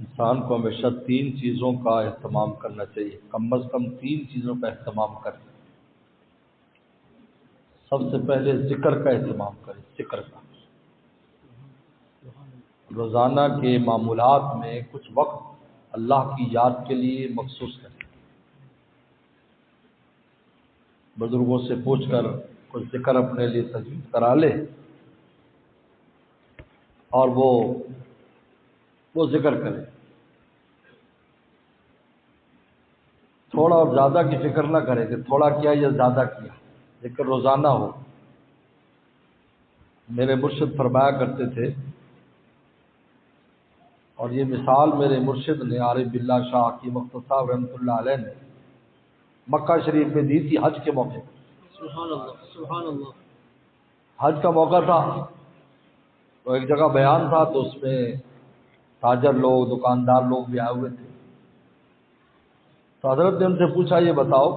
انسان کو ہمیشہ 3 چیزوں کا اہتمام کرنا چاہیے، کم از کم 3 چیزوں کا اہتمام کریں۔ سب سے پہلے ذکر کا اہتمام کریں، ذکر کا۔ روزانہ کے معمولات میں کچھ وقت اللہ کی یاد کے لیے مخصوص کریں۔ بزرگوں سے پوچھ کر کچھ ذکر اپنے لیے تجویز کرا لے اور وہ ذکر کرے۔ تھوڑا اور زیادہ کی فکر نہ کرے کہ تھوڑا کیا یا زیادہ کیا، ذکر روزانہ ہو۔ میرے مرشد فرمایا کرتے تھے، اور یہ مثال میرے مرشد نے عارف باللہ شاہ کی مختصر صاحب رحمۃ اللہ علیہ نے مکہ شریف میں دی تھی حج کے موقع پر۔ سبحان اللہ، سبحان اللہ۔ حج کا موقع تھا تو ایک جگہ بیان تھا، تو اس میں تاجر لوگ، دکاندار لوگ بھی آئے ہوئے تھے۔ تو حضرت نے ان سے پوچھا، یہ بتاؤ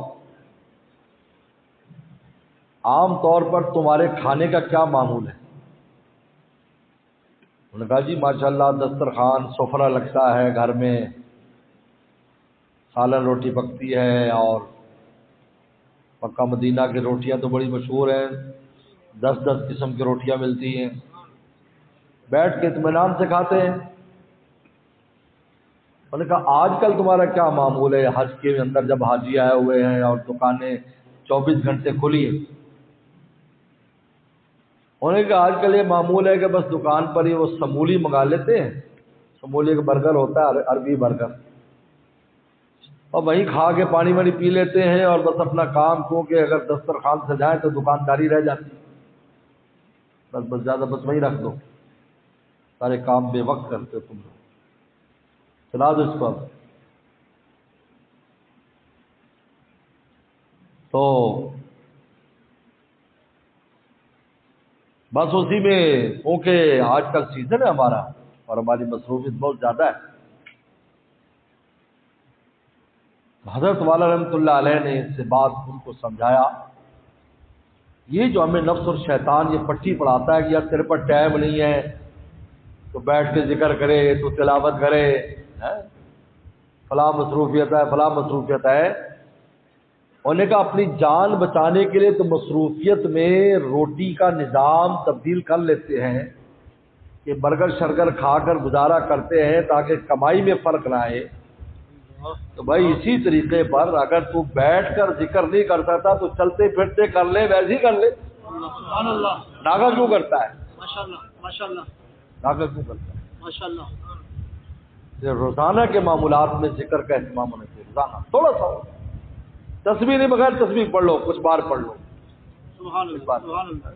عام طور پر تمہارے کھانے کا کیا معمول ہے؟ انہوں نے کہا جی ماشاءاللہ دسترخوان سفرہ لگتا ہے، گھر میں سالن روٹی پکتی ہے، اور مکہ مدینہ کی روٹیاں تو بڑی مشہور ہیں، 10 قسم کی روٹیاں ملتی ہیں، بیٹھ کے اطمینان سے کھاتے ہیں۔ انہوں نے کہا آج کل تمہارا کیا معمول ہے حج کے اندر، جب حاجی آئے ہوئے ہیں اور دکانیں 24 گھنٹے کھلی ہیں؟ انہوں نے کہا آج کل یہ معمول ہے کہ بس دکان پر ہی وہ سمولی منگا لیتے ہیں، سمولی ایک برگر ہوتا ہے، عربی برگر، اور وہیں کھا کے پانی وانی پی لیتے ہیں، اور بس اپنا کام، کیونکہ اگر دسترخوان سجائیں تو دکانداری رہ جاتی، بس زیادہ بس وہیں رکھ دو، سارے کام بے وقت کرتے ہو تم لوگ، چلا دو اس کو۔ تو بس اسی میں، کیونکہ آج کل سیزن ہے ہمارا اور ہماری مصروفیت بہت زیادہ ہے۔ حضرت والا رحمۃ اللہ علیہ نے اس سے بات ان کو سمجھایا، یہ جو ہمیں نفس اور شیطان یہ پٹی پڑھاتا ہے کہ یار تیرے پر ٹائم نہیں ہے تو بیٹھ کے ذکر کرے، تو تلاوت کرے، فلاں مصروفیت ہے، فلاں مصروفیت ہے۔ انہوں نے کہا اپنی جان بچانے کے لیے تو مصروفیت میں روٹی کا نظام تبدیل کر لیتے ہیں کہ برگر شرگر کھا کر گزارا کرتے ہیں تاکہ کمائی میں فرق نہ آئے۔ تو بھائی اسی طریقے پر اگر تو بیٹھ کر ذکر نہیں کرتا تھا تو چلتے پھرتے کر لے، ویسے ہی کر لے۔ سبحان اللہ، ناغہ کیوں کرتا ہے؟ ماشاءاللہ، ماشاءاللہ، ناغہ کیوں کرتا ہے؟ ماشاءاللہ۔ روزانہ کے معمولات میں ذکر کا اہتمام ہونا چاہیے، روزانہ تھوڑا سا ہو۔ تسبیح نہیں، بغیر تسبیح پڑھ لو، کچھ بار پڑھ لو، سبحان اللہ، سبحان اللہ،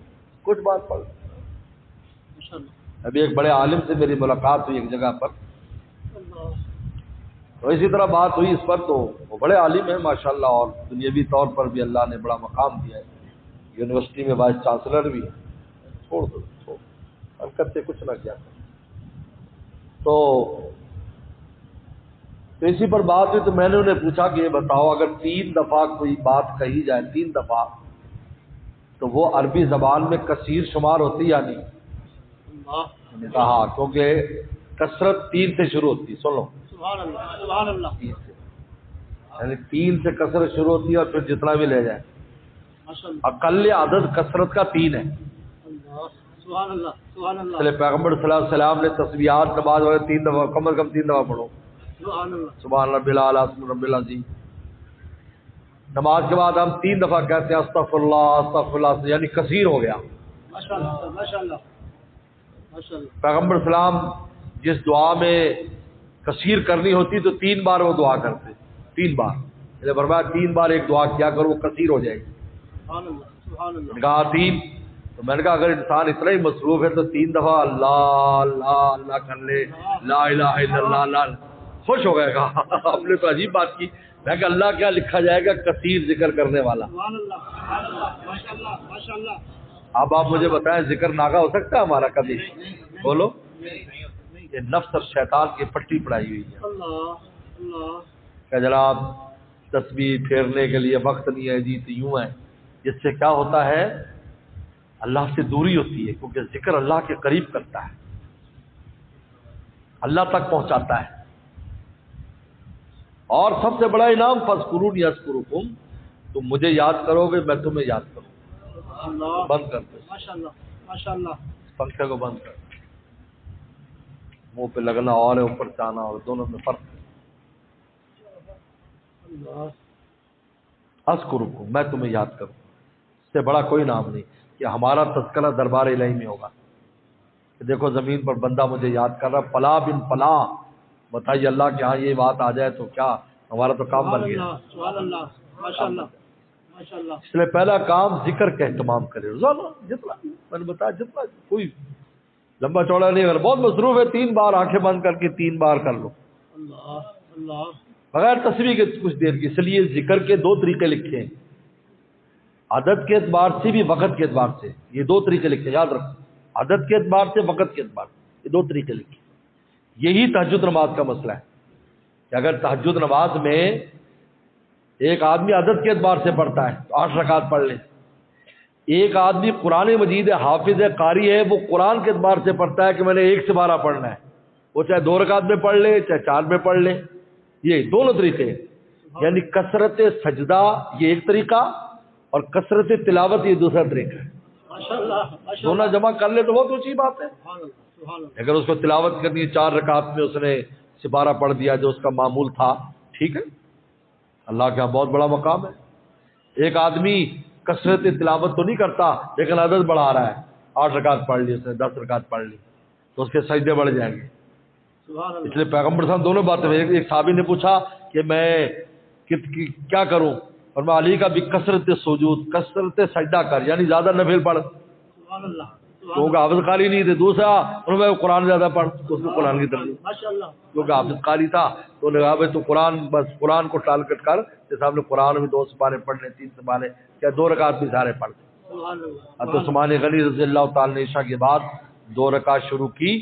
کچھ بار پڑھ لو۔ ماشاءاللہ۔ ابھی ایک بڑے عالم سے میری ملاقات ہوئی ایک جگہ پر، تو اسی طرح بات ہوئی اس پر، تو وہ بڑے عالم ہیں ماشاءاللہ، اور دنیاوی طور پر بھی اللہ نے بڑا مقام دیا ہے، یونیورسٹی میں وائس چانسلر بھی ہے۔ چھوڑ دو، حرکت سے کچھ نہ کیا۔ تو اسی پر بات ہوئی، تو میں نے انہیں پوچھا کہ یہ بتاؤ اگر 3 دفعہ کوئی بات کہی جائے، 3 دفعہ، تو وہ عربی زبان میں کثیر شمار ہوتی یا نہیں؟ میں نے کہا ہاں، کیونکہ کثرت 3 سے شروع ہوتی ہے، سن لو، سبحان اللہ، سبحان اللہ، 3 سے، یعنی 3 سے کثرت شروع ہوتی ہے، اور پھر جتنا بھی لے جائے، ماشاءاللہ، اقل عدد کثرت کا 3 ہے۔ سبحان اللہ، سبحان اللہ، اس لیے پیغمبر صلی اللہ علیہ وسلم نے تسبیحات نماز وغیرہ 3 دفعہ، کم از کم 3 دفعہ پڑھو، سبحان اللہ، سبحان رب الاعلی، سبحان رب العظیم۔ نماز کے بعد ہم 3 دفعہ کہتے ہیں استغفر اللہ، استغفر اللہ، یعنی کثیر ہو گیا۔ ماشاءاللہ، ماشاءاللہ، ماشاءاللہ، پیغمبر اسلام جس دعا میں کثیر کرنی ہوتی تو 3 بار وہ دعا کرتے، 3 بار، میرے فرمایا 3 بار ایک دعا کیا کرو، وہ کثیر ہو جائے گی۔ سبحان اللہ، سبحان اللہ، میں نے کہا 3، تو میں نے کہا اگر انسان اتنا ہی مصروف ہے تو 3 دفعہ اللہ اللہ اللہ کر لے، لا الہ الا اللہ، اللہ، خوش ہو گئے۔ کہا آپ نے تو عجیب بات کی۔ میں کہا اللہ کیا لکھا جائے گا؟ کثیر ذکر کرنے والا۔ سبحان اللہ، سبحان اللہ، ماشاءاللہ، ماشاءاللہ۔ اب آپ مجھے بتائیں ذکر ناغہ ہو سکتا ہے ہمارا کبھی؟ بولو۔ یہ نفس اور شیطان کی پٹی پڑھائی ہوئی ہے اللہ، اللہ، کہ جناب تسبیح پھیرنے کے لیے وقت نہیں ہے جی، تو یوں ہے، جس سے کیا ہوتا ہے؟ اللہ سے دوری ہوتی ہے، کیونکہ ذکر اللہ کے قریب کرتا ہے، اللہ تک پہنچاتا ہے۔ اور سب سے بڑا انعام فاذکرونی اذکرکم، تم مجھے یاد کرو گے میں تمہیں یاد کروں گا۔ اللہ بند کر دو ماشاء اللہ ماشاء اللہ پنکھے کو، بند کر، منہ پہ لگنا اور ہے اوپر سے آنا اور، دونوں میں فرق ہے۔ اللہ اذکرکم، میں تمہیں یاد کروں، اس سے بڑا کوئی نام نہیں کہ ہمارا تذکرہ دربار الہی میں ہوگا کہ دیکھو زمین پر بندہ مجھے یاد کر رہا، فلاں بن فلاں، بتائیے اللہ کہ ہاں یہ بات آ جائے تو کیا ہمارا تو کام بن گیا۔ سبحان اللہ ماشاء اللہ ماشاء اللہ اس لیے پہلا کام ذکر کا اہتمام کرے روزانہ، جتنا میں نے بتایا جتنا، کوئی لمبا چوڑا نہیں، اگر بہت مصروف ہے 3 بار آنکھیں بند کر کے 3 بار کر لو اللہ اللہ بغیر تسبیح کے کچھ دیر کی۔ اس لیے ذکر کے 2 طریقے لکھے ہیں، عدد کے اعتبار سے بھی وقت کے اعتبار سے، یہ 2 طریقے لکھے، یاد رکھو، عدد کے اعتبار سے وقت کے اعتبار سے، یہ 2 طریقے لکھے۔ یہی تہجد نماز کا مسئلہ ہے کہ اگر تہجد نماز میں ایک آدمی عدد کے اعتبار سے پڑھتا ہے تو 8 رکعت پڑھ لے، ایک آدمی قرآن مجید ہے، حافظ ہے، قاری ہے، وہ قرآن کے اعتبار سے پڑھتا ہے کہ میں نے 1 سے 12 پڑھنا ہے، وہ چاہے 2 رکعت میں پڑھ لے چاہے 4 میں پڑھ لے، یہ دونوں طریقے ہیں۔ یعنی کثرت سجدہ یہ ایک طریقہ اور کثرت تلاوت یہ دوسرا طریقہ ہے، ماشاء اللہ ماشاء دونوں جمع کر لے تو بہت اونچی بات ہے۔ سبحان اللہ سبحان اللہ اگر اس کو تلاوت کرنی ہے 4 رکعت میں اس نے سپارہ پڑھ دیا جو اس کا معمول تھا، ٹھیک ہے، اللہ کا بہت بڑا مقام ہے۔ ایک آدمی کثرت تلاوت تو نہیں کرتا لیکن عدد بڑھا رہا ہے، 8 رکعت پڑھ لی اس نے، 10 رکعت پڑھ لی تو اس کے سجدے بڑھ جائیں گے۔ سبحان اللہ اس لیے پیغمبر صاحب دونوں باتیں، ایک صحابی نے پوچھا کہ میں کیا کروں، اور میں علی کا بھی کثرت سجود، کثرت سجدہ کر، یعنی زیادہ نفل پڑھ، سبحان اللہ کیونکہ حافظ قاری نہیں تھے۔ دوسرا انہوں نے قرآن زیادہ پڑھ، تو اس کو قرآن کی ترجیح، ماشاء اللہ کیونکہ حافظ قاری تھا تو انہوں نے کہا بھائی تو قرآن، بس قرآن کو ٹارگٹ کر، جیسے آپ نے قرآن میں 2 سپارے پڑھنے، 3 سپارے، کیا 2 رکعت بھی سارے پڑھ۔ سبحان اللہ حضرت عثمان غنی رضی اللہ تعالی نے عشاء کے بعد 2 رکعت شروع کی،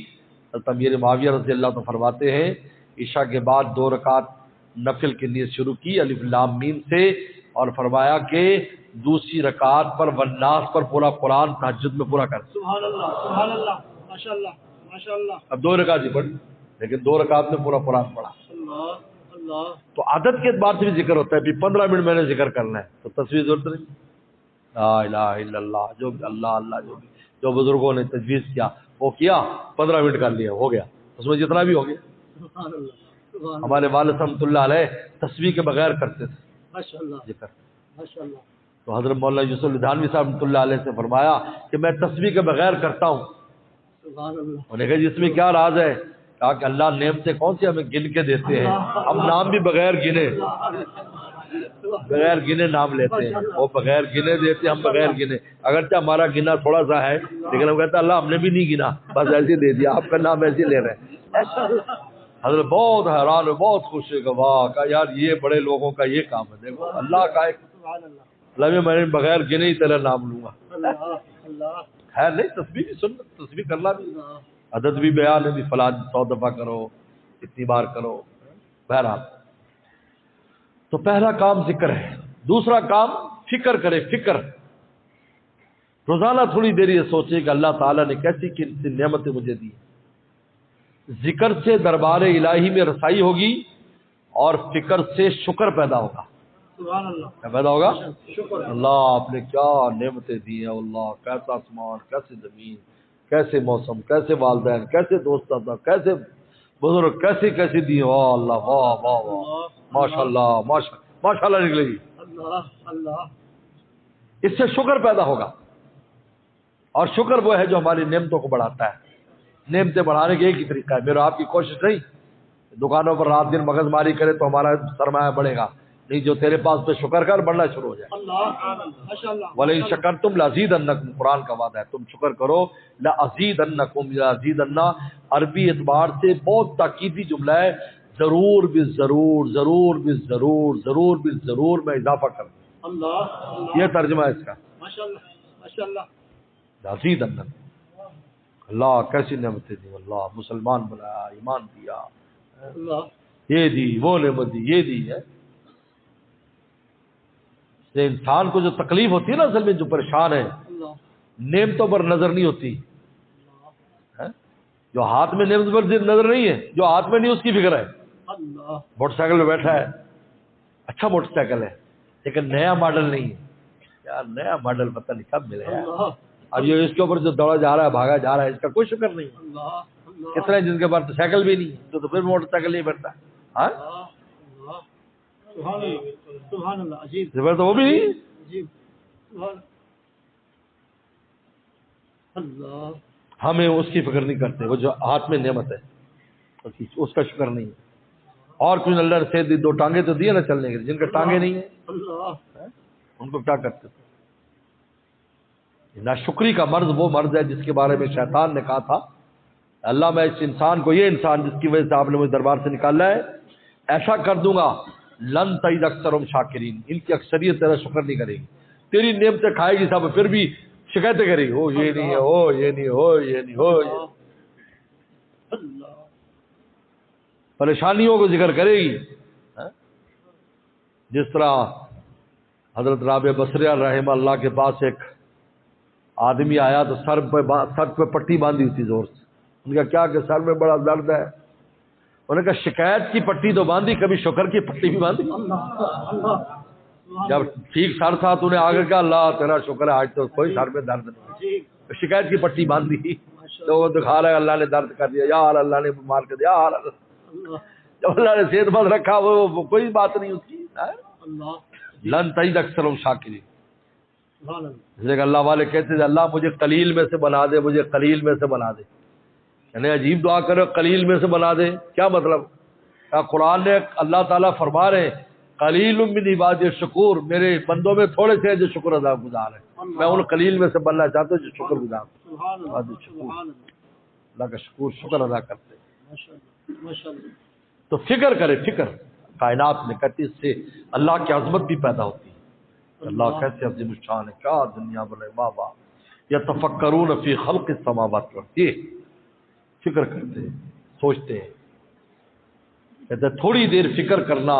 حضرت امیر معاویہ رضی اللہ عنہ فرماتے ہیں عشاء کے بعد 2 رکعت نفل کی نیت شروع کی الف لام میم سے، اور فرمایا کہ دوسری رکعت پر والناس پر پورا قرآن تہجد میں پورا کر۔ سبحان اللہ ماشاء اللہ ماشاء اللہ اب 2 رکعت ہی پڑھ لیکن 2 رکعت میں پورا قرآن پڑھا۔ اللہ اللہ تو عدد کے اعتبار سے بھی ذکر ہوتا ہے، بھی 15 منٹ میں نے ذکر کرنا ہے تو تصویر ضرورت نہیں، لا الہ الا اللہ، جو بھی اللہ اللہ جو بزرگوں نے تجویز کیا وہ کیا، 15 منٹ کر لیا، ہو گیا، اس میں جتنا بھی ہو گیا۔ سبحان اللہ سبحان اللہ ہمارے والد رحمۃ اللہ علیہ تسبیح کے بغیر کرتے تھے ماشاء اللہ ذکر، ماشاء اللہ تو حضرت مولانا یوسف الدھانوی صاحب رحمۃ اللہ علیہ سے فرمایا کہ میں تسبیح کے بغیر کرتا ہوں۔ سبحان اللہ انہوں نے کہا جس میں کیا راز ہے، کہا کہ اللہ نعمتیں کون سی ہمیں گن کے دیتے ہیں، ہم نام بھی بغیر گنے، بغیر گنے نام لیتے ہیں، وہ بغیر گنے دیتے ہیں، ہم بغیر گنے، اگرچہ ہمارا گنا تھوڑا سا ہے لیکن ہم کہتے ہیں اللہ ہم نے بھی نہیں گنا، بس ایسے دے دیا، آپ کا نام ایسے لے رہے ہیں۔ حضرت بہت حیران ہے، بہت خوش ہے کہ واہ، کہا یار یہ بڑے لوگوں کا یہ کام ہے، دیکھو اللہ کا ایک سبحان اللہ اللہ میں نے بغیر گنے ہی تیرا نام لوں گا۔ اللہ اللہ خیر نہیں، تسبیح بھی سن، تسبیح کرنا بھی، عدد بھی بیان ہے، بھی فلاں 100 دفعہ کرو، اتنی بار کرو، بہرحال۔ تو پہلا کام ذکر ہے، دوسرا کام فکر کرے، فکر روزانہ تھوڑی دیر یہ سوچے کہ اللہ تعالیٰ نے کیسی کیسی نعمتیں مجھے دی۔ ذکر سے دربار الہی میں رسائی ہوگی اور فکر سے شکر پیدا ہوگا۔ سبحان اللہ کیا پیدا ہوگا؟ شکر اللہ آپ نے کیا نعمتیں دی ہیں، اللہ کیسا آسمان، کیسے زمین، کیسے موسم، کیسے والدین، کیسے دوست، کیسے بزرگ، کیسی کیسی دی ہیں، واہ اللہ، واہ واہ واہ، ماشاء اللہ، ماشاء اللہ نکلے گی، اللہ اللہ اس سے شکر پیدا ہوگا۔ اور شکر وہ ہے جو ہماری نعمتوں کو بڑھاتا ہے۔ نعمتیں بڑھانے کے ایک ہی طریقہ ہے، میرا آپ کی کوشش نہیں دکانوں پر رات دن مغز ماری کرے تو ہمارا سرمایہ بڑھے گا، نہیں، جو تیرے پاس پہ شکر کر، بڑھنا شروع ہو جائے۔ اللہ ماشاء اللہ وَلَئِن شَكَرْتُمْ لَأَزِيدَنَّكُمْ، قرآن کا وعدہ ہے، تم شکر کرو، لَأَزِيدَنَّكُمْ، لَأَزِيدَنَّ عربی اعتبار سے بہت تاکیدی جملہ ہے، ضرور بھی ضرور، ضرور بھی ضرور، ضرور بھی ضرور میں اضافہ کر دوں، اللہ یہ ترجمہ ہے اس کا، ماشاء اللہ ماشاء اللہ لَأَزِيدَنَّكُمْ۔ اللہ کیسی نعمتیں دی، اللہ مسلمان بنایا، ایمان دیا، اللہ یہ دی، وہ نعمت دی، یہ دی ہے۔ یہ انسان کو جو تکلیف ہوتی ہے نا، اصل میں جو پریشان ہے، اللہ نعمتوں پر نظر نہیں ہوتی، جو ہاتھ میں نعمت پر نظر نہیں ہے، جو ہاتھ میں نہیں اس کی فکر ہے، اللہ موٹر سائیکل پہ بیٹھا ہے، اچھا موٹر سائیکل ہے لیکن نیا ماڈل نہیں ہے، یار نیا ماڈل پتہ نہیں کب ملے یار، اللہ اب یہ اس کے اوپر جو دوڑا جا رہا ہے بھاگا جا رہا ہے اس کا کوئی شکر نہیں ہے۔ اللہ اللہ کتنے جن کے پاس سائیکل بھی نہیں ہے تو پھر موٹر سائیکل نہیں بیٹھتا، ہاں اللہ سبحان اللہ سبحان اللہ عجیب پھر تو وہ بھی نہیں۔ عجیب سبحان اللہ ہمیں اس کی فکر نہیں کرتے، وہ جو ہاتھ میں نعمت ہے اس کا شکر نہیں ہے۔ اور کچھ اللہ سے دو ٹانگیں تو دیے نا چلنے کے لیے، جن کے ٹانگیں نہیں ہیں اللہ ان کو کیا کرتے تھے؟ ناشکری کا مرض وہ مرض ہے جس کے بارے میں شیطان نے کہا تھا اللہ میں اس انسان کو، یہ انسان جس کی وجہ سے آپ نے مجھے دربار سے نکالا ہے، ایسا کر دوں گا لن تجد اکثرهم شاکرین، ان کی اکثریت تیرا شکر نہیں کرے گی، تیری نعمتیں کھائے گی سب، پھر بھی شکایتیں کرے گی، ہو یہ نہیں ہے، ہو یہ نہیں، ہو یہ نہیں، ہو یہ، اللہ پریشانیوں کو ذکر کرے گی۔ جس طرح حضرت رابع بصری رحمہ اللہ کے پاس ایک آدمی آیا تو سر پہ پٹی باندھی ہوئی تھی زور سے، ان کا کیا کہ سر میں بڑا درد ہے، انہوں نے کہا شکایت کی پٹی تو باندھی، کبھی شکر کی پٹی بھی باندھی؟ جب ٹھیک سر تھا تو نے آگے کہا اللہ تیرا شکر ہے آج تو کوئی سر میں درد نہیں، شکایت کی پٹی باندھی تو وہ دکھا رہا ہے اللہ نے درد کر دیا، یار اللہ نے بیمار کر دیا، یار جب اللہ نے صحت مند رکھا وہ کوئی بات نہیں اس کی۔ لن تجد اکثرهم شاکرین، اس لیے کہ اللہ والے کہتے تھے اللہ مجھے قلیل میں سے بنا دے، مجھے قلیل میں سے بنا دے، یعنی عجیب دعا کرو قلیل میں سے بنا دے، کیا مطلب؟ قرآن نے اللہ تعالیٰ فرما رہے ہیں قلیل من عبادی الشکور، میرے بندوں میں تھوڑے سے ہیں جو شکر ادا گزار ہیں، میں ان قلیل میں سے بننا چاہتا ہوں جو شکر گزار ہیں، اللہ کا شکر ادا کرتے ہیں۔ تو فکر کرے، فکر کائنات میں کہتی اس سے اللہ کی عظمت بھی پیدا ہوتی ہے، اللہ کیسے عظیم الشان ہے، کیا دنیا بنے بابا، یتفکرون فی خلق السماوات والارض، یہ فکر کرتے ہیں، سوچتے ہیں، کہتے ہیں تھوڑی دیر فکر کرنا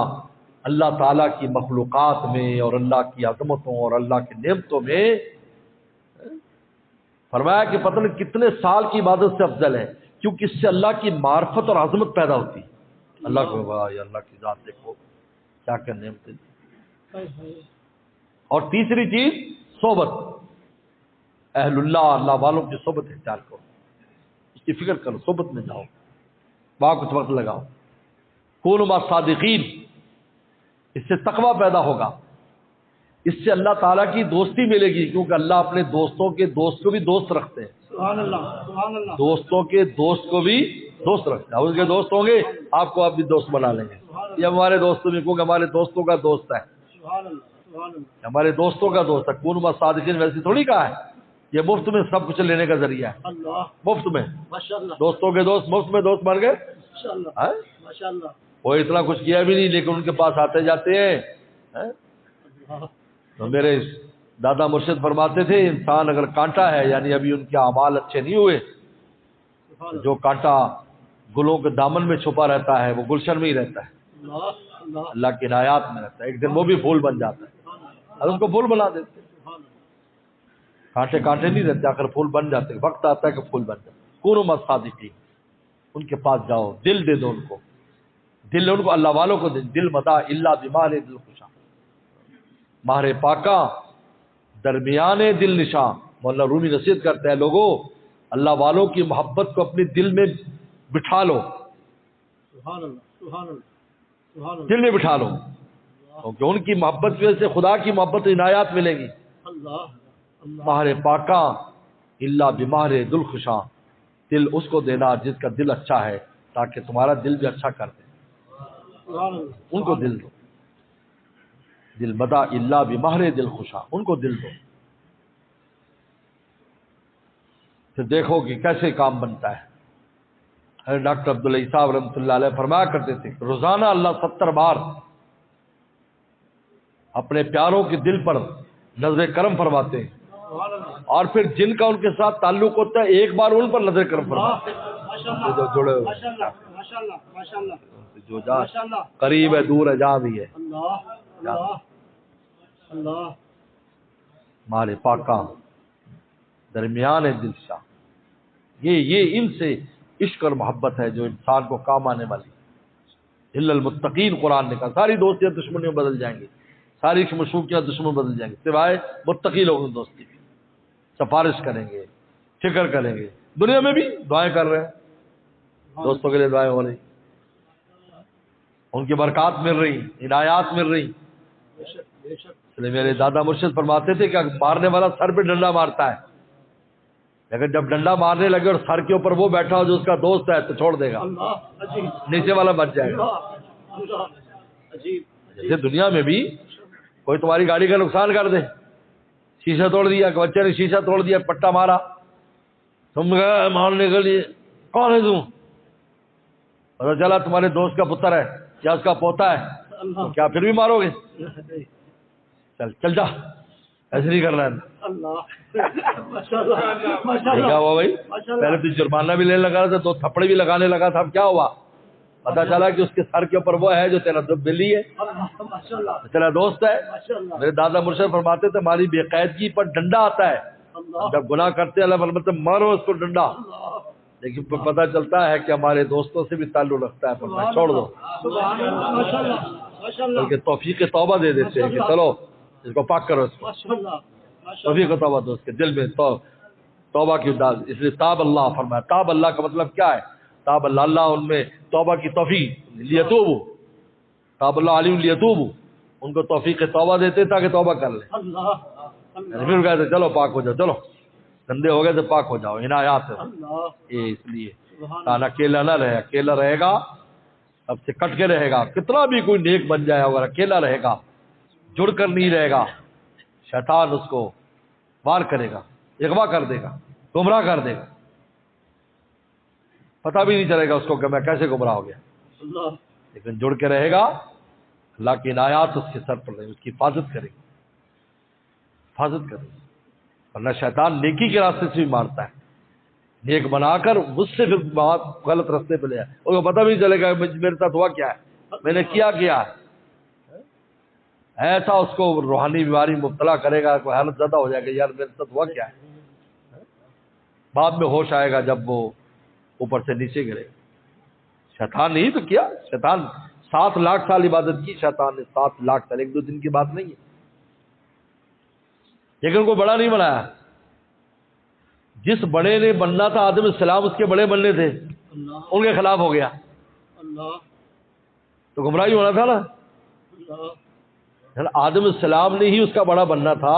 اللہ تعالیٰ کی مخلوقات میں اور اللہ کی عظمتوں اور اللہ کی نعمتوں میں، فرمایا کہ پتہ نہیں کتنے سال کی عبادت سے افضل ہے، کیونکہ اس سے اللہ کی معرفت اور عظمت پیدا ہوتی ہے، اللہ کو واہ یا اللہ کی ذات دیکھو کیا کیا نعمتیں دی۔ اور تیسری چیز صحبت، اہل اللہ، اللہ والوں کی صحبت اختیار کرو، اس کی فکر کرو، صحبت میں جاؤ، وہاں کچھ وقت لگاؤ، کونوا مع الصادقین، اس سے تقوی پیدا ہوگا، اس سے اللہ تعالیٰ کی دوستی ملے گی، کیونکہ اللہ اپنے دوستوں کے دوست کو بھی دوست رکھتے ہیں، سبحان اللہ سبحان اللہ دوستوں کے دوست کو بھی دوست رکھتے ہیں، اس کے دوست ہوں گے آپ کو آپ بھی دوست بنا لیں گے، یہ ہمارے دوستوں میں، کیونکہ ہمارے دوستوں کا دوست ہے، سبحان اللہ سبحان اللہ ہمارے دوستوں کا دوست ہے، کونوا مع الصادقین ویسے تھوڑی کہا ہے، یہ مفت میں سب کچھ لینے کا ذریعہ ہے، اللہ مفت میں، ماشاء اللہ دوستوں کے دوست مفت میں دوست بن گئے، ماشاء اللہ ہاں؟ ماشاء اللہ وہ اتنا کچھ کیا بھی نہیں لیکن ان کے پاس آتے جاتے ہیں، ہاں؟ تو میرے دادا مرشد فرماتے تھے انسان اگر کانٹا ہے، یعنی ابھی ان کے اعمال اچھے نہیں ہوئے، جو کانٹا گلوں کے دامن میں چھپا رہتا ہے وہ گلشن میں ہی رہتا ہے، اللہ اللہ اللہ کی عنایات میں رہتا ہے، ایک دن وہ بھی پھول بن جاتا ہے، اور اس کو پھول بنا دیتے ہیں، کانٹے کانٹے نہیں رہتے، آخر پھول بن جاتے ہیں، وقت آتا ہے کہ پھول بن جاتے ہیں، کونوا مع الصادقین، ان کے پاس جاؤ، دل دے دو ان کو، دل ان کو اللہ والوں کو دے، دل مداح الا بمال دل خوشا، ماہر پاکا درمیان دل نشاں، مولانا رومی نصیحت کرتے ہیں لوگوں اللہ والوں کی محبت کو اپنے دل میں بٹھا لو، سبحان اللہ سبحان اللہ سبحان اللہ دل میں بٹھا لو، کیونکہ ان کی محبت کی وجہ سے خدا کی محبت عنایات ملے گی، اللہ اللہ ماہر پاکا الا بماہر دل خوشاں، دل اس کو دینا جس کا دل اچھا ہے تاکہ تمہارا دل بھی اچھا کر دے، سبحان اللہ ان کو دل دو، دل مدا الا بماہر دل خوشاں، ان کو دل دو، پھر دیکھو کہ کیسے کام بنتا ہے۔ ڈاکٹر عبداللہ صاحب رحمۃ اللہ علیہ فرمایا کرتے تھے روزانہ اللہ 70 بار اپنے پیاروں کے دل پر نظر کرم فرماتے ہیں، سبحان اللہ اور پھر جن کا ان کے ساتھ تعلق ہوتا ہے ایک بار ان پر نظر کرم فرماتے ماشاء ہیں، جو جڑے ہوئے ماشاء اللہ ماشاء اللہ ماشاء اللہ جو جا ماشاء اللہ قریب ہے دور ہے جہاں بھی ہے، اللہ اللہ اللہ مارے پاکا درمیان دل شاہ، یہ ان سے عشق اور محبت ہے جو انسان کو کام آنے والی، الا المتقین قرآن نے کہا. ساری دوستیاں دشمنیوں میں بدل جائیں گی, ساری مشوقیاں دشمن بدل جائیں گی, سوائے متقی لوگوں کی دوستی کی. سفارش کریں گے, فکر کریں گے. دنیا میں بھی دعائیں کر رہے ہیں, دوستوں کے لیے دعائیں ہو رہی, ان کی برکات مل رہی, ہدایات مل رہی. اس لیے میرے دادا مرشد فرماتے تھے کہ مارنے والا سر پہ ڈنڈا مارتا ہے, لیکن جب ڈنڈا مارنے لگے اور سر کے اوپر وہ بیٹھا ہو جو اس کا دوست ہے تو چھوڑ دے گا, نیچے والا بچ جائے گا. جیسے دنیا میں بھی کوئی تمہاری گاڑی کا نقصان کر دے, شیشہ توڑ دیا, کہ بچے نے شیشہ توڑ دیا, پٹا مارا, تم گئے مارنے کے لیے, کون ہے تم؟ پتا چلا تمہارے دوست کا پتر ہے یا اس کا پوتا ہے, تو کیا پھر بھی مارو گے؟ چل چل جا, ایسے نہیں کرنا ہے. کیا ہوا بھائی؟ پہلے تو جرمانہ بھی لینے لگا تھا, 2 تھپڑے بھی لگانے لگا تھا, اب کیا ہوا؟ پتا چلا کہ اس کے سر کے اوپر وہ ہے جو تیرا بلی ہے, تیرا دوست ہے. میرے دادا مرشد فرماتے تھے ہماری بے قاعدگی پر ڈنڈا آتا ہے, جب گناہ کرتے اللہ فرماتے مارو اس کو ڈنڈا, لیکن پتہ چلتا ہے کہ ہمارے دوستوں سے بھی تعلق رکھتا ہے, فرمایا چھوڑ دو. بلکہ توفیق توبہ دے دیتے ہیں کہ چلو اس کو پاک کرو, اس کو توفیق توبہ دو, اس کے دل میں توبہ کی ڈال. اس لیے تاب اللہ فرمایا. تاب اللہ کا مطلب کیا ہے؟ تاب اللہ, اللہ ان میں توبہ کی توفیق لیتوبو, تاب اللہ علیہ لیتوبو, ان کو توفیق توبہ دیتے تاکہ توبہ کر لیں. پھر کہتے چلو پاک ہو جاؤ, چلو گندے ہو گئے تو پاک ہو جاؤ, عنایات ہے یہ. اس لیے تانا اکیلا نہ رہے, اکیلا رہے گا اب سے کٹ کے رہے گا, کتنا بھی کوئی نیک بن جائے اگر اکیلا رہے گا, جڑ کر نہیں رہے گا, شیطان اس کو وار کرے گا, اغوا کر دے گا, گمراہ کر دے گا, پتہ بھی نہیں چلے گا اس کو کہ میں کیسے گمراہ ہو گیا. لیکن جڑ کے رہے گا, اللہ کی عنایات اس کے سر پر رہے, اس کی حفاظت کرے گی, حفاظت کرے گی. ورنہ شیطان نیکی کے راستے سے بھی مارتا ہے, نیک بنا کر مجھ سے پھر بات غلط راستے پہ لے آئے, اس کو پتہ بھی نہیں چلے گا میرے ساتھ ہوا کیا ہے, میں نے کیا کیا ہے. ایسا اس کو روحانی بیماری مبتلا کرے گا, کوئی حالت زیادہ ہو جائے گا, یار میرے ساتھ ہوا کیا ہے. بعد میں ہوش آئے گا جب وہ اوپر سے نیچے گرے. شیطان نہیں تو کیا, شیطان 7 لاکھ سال عبادت کی شیطان نے, 7 لاکھ سال, 1-2 دن کی بات نہیں ہے. لیکن کو بڑا نہیں بنایا. جس بڑے نے بننا تھا آدم السلام, اس کے بڑے بننے تھے, ان کے خلاف ہو گیا, تو گمراہی ہونا تھا نا. آدم السلام نے ہی اس کا بڑا بننا تھا,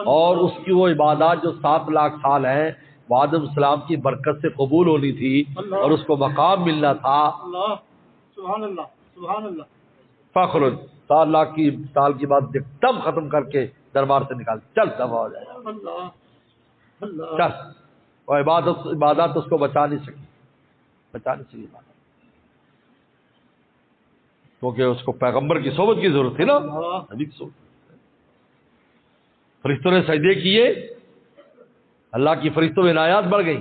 اور اس کی وہ عبادات جو 7 لاکھ سال ہیں وہ آدم السلام کی برکت سے قبول ہونی تھی, اور اس کو مقام ملنا تھا. سبحان اللہ, سبحان اللہ. فخر 7 لاکھ کی سال کی بات ایک دم ختم کر کے دربار سے نکال, چل دفع ہو جائے, چل. اور عبادت اس کو بچا نہیں سکی, بچا نہیں سکی عبادت, کیونکہ اس کو پیغمبر کی صحبت کی ضرورت تھی نا, نبی کی صحبت. فرشتوں نے سجدے کیے, اللہ کی فرشتوں میں عنایات بڑھ گئی.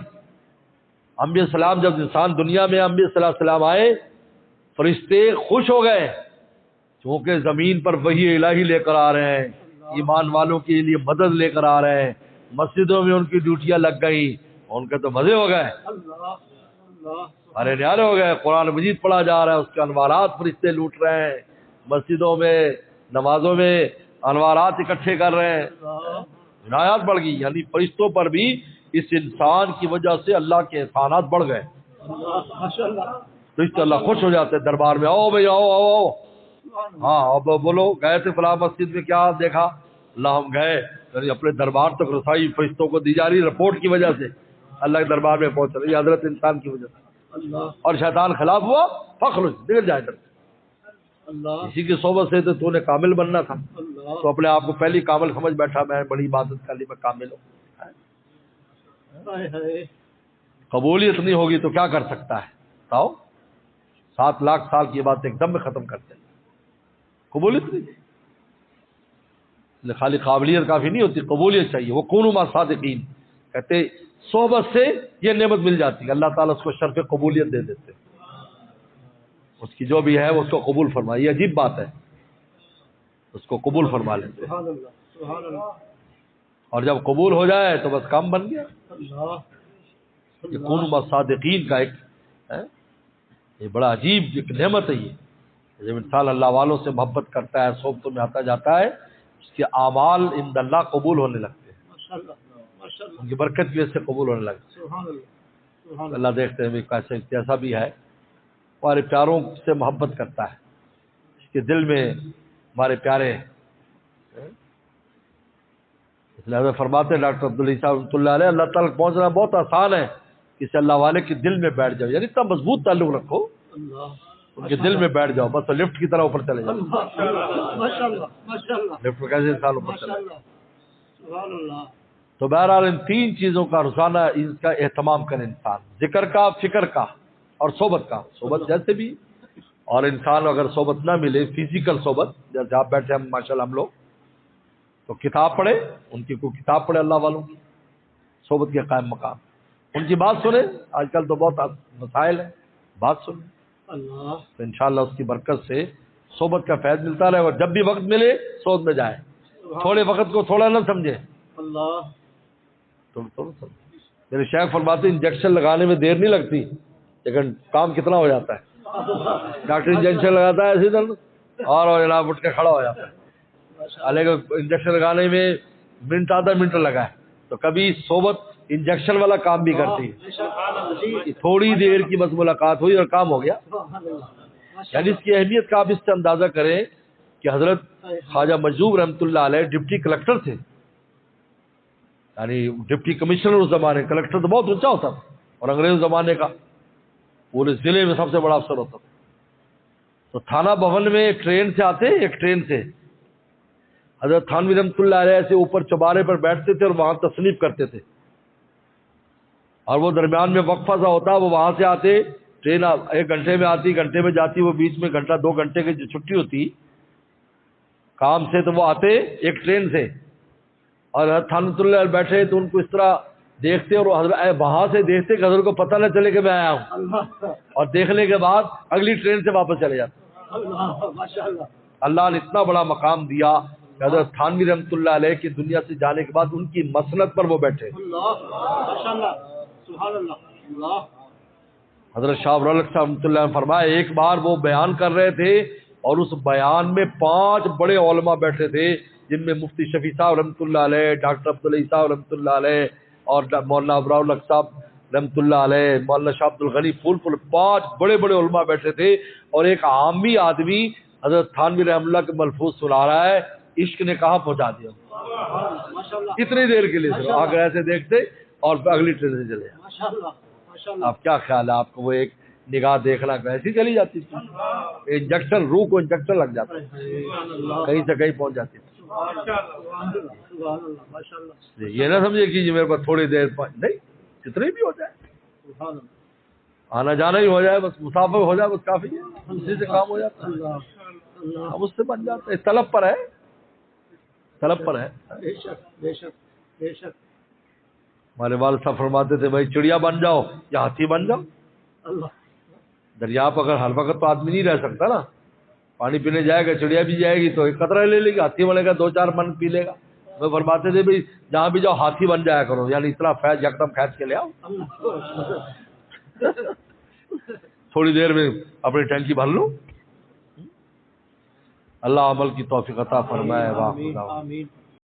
انبیاء السلام, جب انسان دنیا میں انبیاء السلام آئے, فرشتے خوش ہو گئے, کیونکہ زمین پر وحی الہی لے کر آ رہے ہیں, ایمان والوں کے لیے مدد لے کر آ رہے ہیں. مسجدوں میں ان کی ڈیوٹیاں لگ گئی, ان کے تو مزے ہو گئے, ارے نیارے ہو گئے. قرآن مجید پڑھا جا رہا ہے, اس کے انوارات فرشتے لوٹ رہے ہیں, مسجدوں میں نمازوں میں انوارات اکٹھے کر رہے ہیں, عنایات بڑھ گئی. یعنی فرشتوں پر بھی اس انسان کی وجہ سے اللہ کے احسانات بڑھ گئے. فرشتے اللہ خوش ہو جاتے ہیں دربار میں, آؤ بھائی آؤ آؤ آؤ, ہاں اب بولو گئے تھے فلاں مسجد میں, کیا دیکھا؟ اللہ ہم گئے. یعنی اپنے دربار تک رسائی فرشتوں کو دی جا رہی رپورٹ کی وجہ سے, اللہ کے دربار میں پہنچ رہی حضرت انسان کی وجہ سے. اور شیطان خلاف ہوا, فخر نکل جائے در اسی کی صحبت سے. تو نے کامل بننا تھا, تو اپنے آپ کو پہلی کامل سمجھ بیٹھا, میں بڑی عبادت کر لی, میں کامل ہوں. قبولیت نہیں ہوگی تو کیا کر سکتا ہے بتاؤ؟ 7 لاکھ سال کی بات ایک دم میں ختم کرتے ہیں. قبولیت نہیں, خالی قابلیت کافی نہیں ہوتی, قبولیت چاہیے. وہ کونوا مع صادقین کہتے صحبت سے یہ نعمت مل جاتی ہے, اللہ تعالیٰ اس کو شرف قبولیت دے دیتے, اس کی جو بھی ہے اس کو قبول فرمائے. یہ عجیب بات ہے, اس کو قبول فرما لیتے ہیں, اور جب قبول ہو جائے تو بس کام بن گیا. یہ کونوا مع صادقین کا یہ بڑا عجیب ایک نعمت ہے. یہ جب انسان اللہ والوں سے محبت کرتا ہے، صحبتوں میں آتا جاتا ہے، اس کے اعمال عند اللہ قبول ہونے لگتے ہیں، ماشاءاللہ ماشاءاللہ ان کی برکت کی وجہ سے قبول ہونے لگتے ہیں. سبحان اللہ سبحان اللہ دیکھتے ہیں بھی کیسے کیسا بھی ہے، ہمارے پیاروں سے محبت کرتا ہے، اس کے دل میں ہمارے پیارے ہیں. اس لہذا فرماتے ہیں ڈاکٹر عبدالعزیز صاحب رحمۃ اللہ علیہ، اللہ تعالیٰ پہنچنا بہت آسان ہے، کسی اللہ والے کے دل میں بیٹھ جاؤ، یعنی اتنا مضبوط تعلق رکھو اللہ ان کے دل میں بیٹھ جاؤ، بس لفٹ کی طرح اوپر چلے جاؤ. ماشاءاللہ ماشاءاللہ لفٹ میں کیسے انسان اوپر چلے جائے. ماشاءاللہ سبحان اللہ. تو بہرحال ان تین چیزوں کا روزانہ اس کا اہتمام کرے انسان، ذکر کا، فکر کا اور صحبت کا. صحبت جیسے بھی، اور انسان اگر صحبت نہ ملے، فزیکل صحبت، جیسے آپ بیٹھے ہم ماشاءاللہ ہم لوگ، تو کتاب پڑھے، ان کی کوئی کتاب پڑھے اللہ والوں کی، صحبت کے قائم مقام، ان کی بات سنیں. آج کل تو بہت مسائل ہیں، بات سنیں اللہ تو انشاءاللہ اس کی برکت سے صحبت کا فیض ملتا رہے. اور جب بھی وقت ملے صحبت میں جائے، تھوڑے وقت کو تھوڑا نہ سمجھے، اللہ تھوڑا سمجھے. میرے شیخ فرماتے انجیکشن لگانے میں دیر نہیں لگتی، لیکن کام کتنا ہو جاتا ہے. ڈاکٹر انجیکشن لگاتا ہے اسی طرح اور جناب اٹھ کے کھڑا ہو جاتا ہے. حالانکہ انجیکشن لگانے میں منٹ آدھا منٹ لگا ہے، تو کبھی صحبت انجیکشن والا کام بھی کرتی ہے. تھوڑی دیر کی بس ملاقات ہوئی اور کام ہو گیا. یعنی اس کی اہمیت کا آپ اس سے اندازہ کریں کہ حضرت خواجہ مجذوب رحمۃ اللہ علیہ ڈپٹی کلکٹر تھے، یعنی ڈپٹی کمشنر اس زمانے. کلکٹر تو بہت اونچا ہوتا تھا اور انگریز زمانے کا پورے ضلع میں سب سے بڑا افسر ہوتا تھا. تو تھانہ بھون میں ایک ٹرین سے آتے، ایک ٹرین سے حضرت تھانوی رحمۃ اللہ علیہ سے اوپر چوبارے پر بیٹھتے تھے اور وہاں تصنیف کرتے تھے، اور وہ درمیان میں وقفہ سا ہوتا، وہ وہاں سے آتے. ٹرین 1 گھنٹے میں آتی، گھنٹے میں جاتی، وہ بیچ میں گھنٹہ 2 گھنٹے کی جو چھٹی ہوتی کام سے، تو وہ آتے ایک ٹرین سے، اور حضرت تھانوی اللہ علیہ بیٹھے تو ان کو اس طرح دیکھتے، اور حضرت وہاں سے دیکھتے کہ حضرت کو پتہ نہ چلے کہ میں آیا ہوں، اور دیکھنے کے بعد اگلی ٹرین سے واپس چلے جاتے. ماشاءاللہ اللہ نے اتنا بڑا مقام دیا کہ حضرت تھانوی رحمۃ اللہ علیہ کی دنیا سے جانے کے بعد ان کی مسند پر وہ بیٹھے. اللہ ماشاءاللہ سبحان اللہ. اللہ حضرت شاہ رولق صاحب رحمۃ اللہ نے فرمایا ایک بار وہ بیان کر رہے تھے اور اس بیان میں 5 بڑے علماء بیٹھے تھے، جن میں مفتی شفیع صاحب رحمۃ اللہ علیہ، ڈاکٹر عبدالعزیز صاحب رحمۃ اللہ علیہ، اور مولانا ابراء الحق صاحب رحمۃ اللہ علیہ، مولانا شاہ عبد الغنی پھول 5 بڑے بڑے علماء بیٹھے تھے، اور ایک عامی آدمی حضرت تھانوی رحمۃ اللہ کے ملفوظ سنا رہا ہے. عشق نے کہاں پہنچا دیا ماشاءاللہ اتنی دیر کے لیے صرف آ ایسے دیکھتے اور اگلی ٹرین سے چلے. ماشاءاللہ ماشاءاللہ. آپ کیا خیال ہے، آپ کو وہ ایک نگاہ دیکھنا ایسی چلی جاتی تھی، انجیکشن روح کو انجیکشن لگ جاتا، کہیں سے کہیں پہنچ جاتی تھی. سبحان اللہ ماشاءاللہ. یہ نہ سمجھے کہ میرے پاس تھوڑی دیر نہیں، جتنے بھی ہو جائے، سبحان اللہ. آنا جانا ہی ہو جائے، بس مسافر ہو جائے بس کافی ہے، اسی سے کام ہو جاتا ہے. اللہ اب اس سے بن جاتا ہے، طلب پر ہے، طلب پر ہے. بے شک بے شک بے شک. ہمارے والد صاحب فرماتے تھے بھائی چڑیا بن جاؤ یا ہاتھی بن جاؤ. اللہ دریا پر اگر ہر وقت تو آدمی نہیں رہ سکتا نا، پانی پینے جائے گا، چڑیا بھی جائے گی تو ایک قطرہ لے لے گا، ہاتھی بنے گا 2-4 من پی لے گا. وہ فرماتے تھے بھائی جہاں بھی جاؤ ہاتھی بن جایا کرو، یعنی اتنا فیض یکدم کھینچ کے لے آؤ، تھوڑی دیر میں اپنی ٹینکی بھر لو. اللہ عمل کی توفیق عطا فرمائے. آمین آمین.